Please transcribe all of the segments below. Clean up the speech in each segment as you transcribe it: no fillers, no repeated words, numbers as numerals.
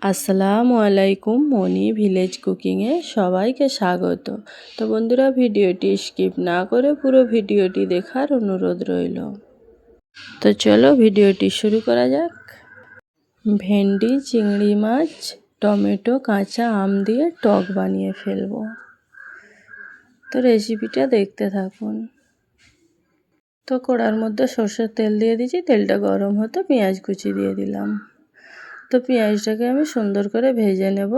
আসসালামু আলাইকুম, মনি ভিলেজ কুকিংয়ে সবাইকে স্বাগত। তো বন্ধুরা, ভিডিওটি স্কিপ না করে পুরো ভিডিওটি দেখার অনুরোধ রইল। তো চলো ভিডিওটি শুরু করা যাক। ভেন্ডি, চিংড়ি মাছ, টমেটো, কাঁচা আম দিয়ে টক বানিয়ে ফেলবো। তো রেসিপিটা দেখতে থাকুন। তো কড়ার মধ্যে সরষের তেল দিয়ে দিয়েছি, তেলটা গরম হতে পেঁয়াজ কুচি দিয়ে দিলাম। তো পেঁয়াজটাকে আমি সুন্দর করে ভেজে নেব।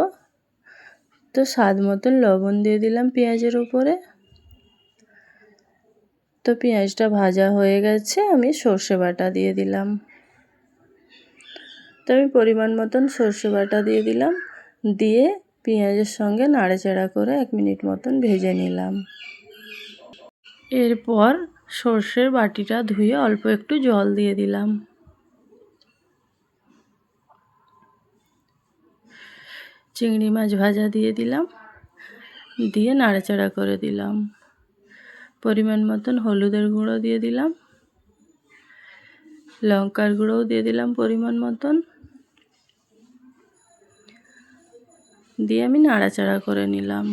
তো স্বাদ মতন লবণ দিয়ে দিলাম পেঁয়াজের উপরে। তো পেঁয়াজটা ভাজা হয়ে গেছে, আমি সর্ষে বাটা দিয়ে দিলাম। তো আমি পরিমাণ মতন সর্ষে বাটা দিয়ে দিলাম, দিয়ে পেঁয়াজের সঙ্গে নাড়াচাড়া করে 1 মিনিট মতন ভেজে নিলাম। এরপর সর্ষের বাটিটা ধুয়ে অল্প একটু জল দিয়ে দিলাম। চিংড়ি মাছ ভাজা দিয়ে দিলাম, দিয়ে নাড়াচাড়া করে দিলাম। পরিমাণ মতন হলুদের গুঁড়ো দিয়ে দিলাম, লঙ্কার গুঁড়োও দিয়ে দিলাম পরিমাণ মতন, দিয়ে আমি নাড়াচাড়া করে নিলাম।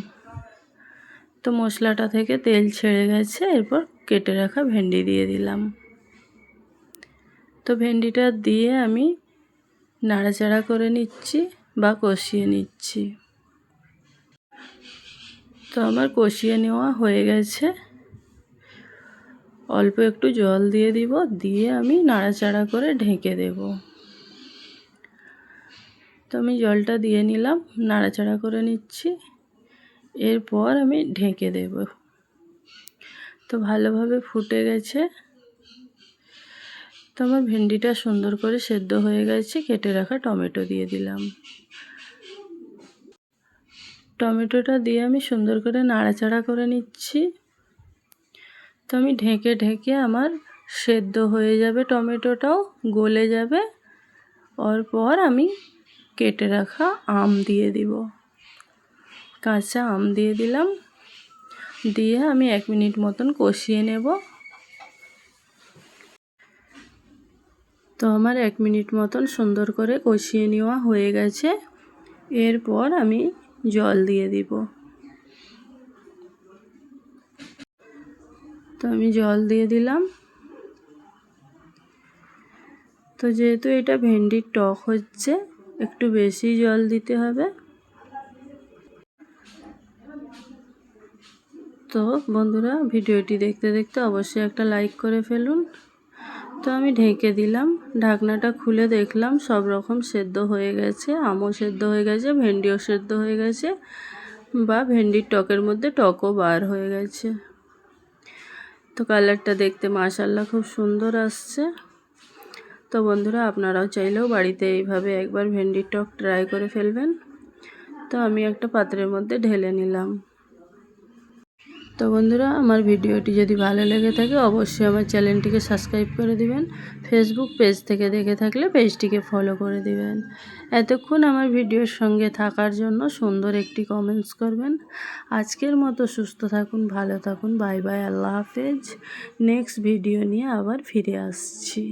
তো মশলাটা থেকে তেল ছেড়ে গেছে, এরপর কেটে রাখা ভেন্ডি দিয়ে দিলাম। তো ভেন্ডিটা দিয়ে আমি নাড়াচাড়া করে নিচ্ছি বা কষিয়ে নিচ্ছি। তো আমার কষিয়ে নেওয়া হয়ে গেছে। অল্প একটু জল দিয়ে দিব, দিয়ে আমি নাড়াচাড়া করে ঢেকে দেব। তো আমি জলটা দিয়ে নিলাম, নাড়াচাড়া করে নিচ্ছি। এরপর আমি ঢেকে দেব। তো ভালোভাবে ফুটে গেছে। তো আমার ভেন্ডিটা সুন্দর করে সেদ্ধ হয়ে গেছে। কেটে রাখা টমেটো দিয়ে দিলাম। টমেটোটা দিয়ে আমি সুন্দর করে নাড়াচাড়া করে নিচ্ছি। তো আমি ঢেকে ঢেকে আমার সেদ্ধ হয়ে যাবে, টমেটোটাও গলে যাবে। পর আমি কেটে রাখা আম দিয়ে দিব, কাঁচা আম দিয়ে দিলাম, দিয়ে আমি 1 মিনিট মতন কষিয়ে নেব। তো আমার 1 মিনিট মতন সুন্দর করে কষিয়ে নেওয়া হয়ে গেছে। এরপর আমি জল দিয়ে দিব। তো আমি জল দিয়ে দিলাম। তো যেহেতু এটা ভেন্ডির টক হচ্ছে, একটু বেশি জল দিতে হবে। তো বন্ধুরা, ভিডিওটি দেখতে দেখতে অবশ্যই একটা লাইক করে ফেলুন। তো আমি ঢেকে দিলাম, ঢাকনাটা খুলে দেখলাম সব রকম সেদ্ধ হয়ে গেছে, আমও সেদ্ধ হয়ে গেছে, ভেন্ডিও সেদ্ধ হয়ে গেছে, বা ভেন্ডির টকের মধ্যে টকও বার হয়ে গেছে। তো কালারটা দেখতে মাশাআল্লাহ খুব সুন্দর আসছে। তো বন্ধুরা, আপনারাও চাইলেও বাড়িতে এইভাবে একবার ভেন্ডির টক ট্রাই করে ফেলবেন। তো আমি একটা পাত্রের মধ্যে ঢেলে নিলাম। তো বন্ধুরা, আমার ভিডিওটি যদি ভালো লেগে থাকে অবশ্যই আমার চ্যানেলটিকে সাবস্ক্রাইব করে দিবেন। ফেসবুক পেজ থেকে দেখে থাকলে পেজটিকে ফলো করে দিবেন। এতক্ষণ আমার ভিডিওর সঙ্গে থাকার জন্য সুন্দর একটি কমেন্টস করবেন। আজকের মতো সুস্থ থাকুন, ভালো থাকুন, বাই বাই, আল্লাহ হাফেজ। নেক্সট ভিডিও নিয়ে আবার ফিরে আসছি।